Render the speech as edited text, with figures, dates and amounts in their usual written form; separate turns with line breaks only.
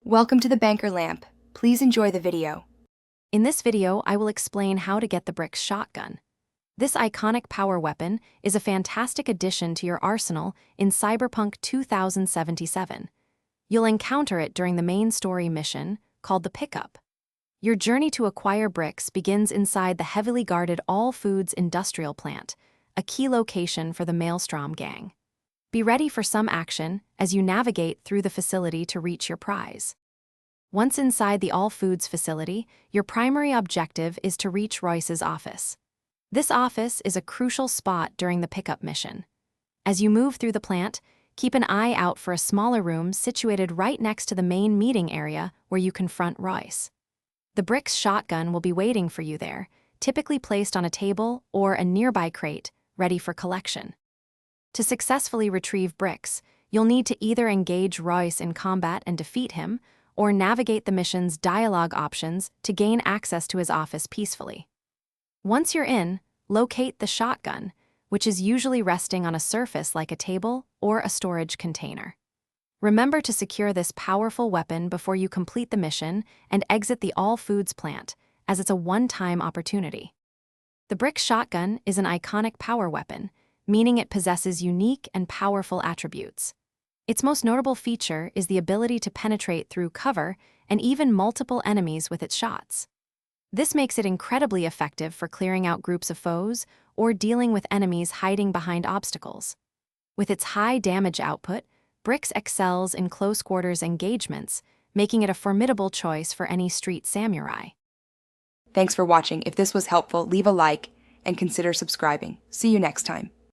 Welcome to the Banker Lamp. Please enjoy the video.
In this video, I will explain how to get the Brick's shotgun. This iconic power weapon is a fantastic addition to your arsenal in Cyberpunk 2077. You'll encounter it during the main story mission, called the Pickup. Your journey to acquire bricks begins inside the heavily guarded All Foods industrial plant, a key location for the Maelstrom gang. Be ready for some action as you navigate through the facility to reach your prize. Once inside the All Foods facility, your primary objective is to reach Royce's office. This office is a crucial spot during the pickup mission. As you move through the plant, keep an eye out for a smaller room situated right next to the main meeting area where you confront Royce. The Brick's shotgun will be waiting for you there, typically placed on a table or a nearby crate, ready for collection. To successfully retrieve bricks, you'll need to either engage Royce in combat and defeat him, or navigate the mission's dialogue options to gain access to his office peacefully. Once you're in, locate the shotgun, which is usually resting on a surface like a table or a storage container. Remember to secure this powerful weapon before you complete the mission and exit the All Foods plant, as it's a one-time opportunity. The Brick shotgun is an iconic power weapon, meaning it possesses unique and powerful attributes. Its most notable feature is the ability to penetrate through cover and even multiple enemies with its shots. This makes it incredibly effective for clearing out groups of foes or dealing with enemies hiding behind obstacles. With its high damage output, Bricks excels in close-quarters engagements, making it a formidable choice for any street samurai.
Thanks for watching. If this was helpful, leave a like and consider subscribing. See you next time.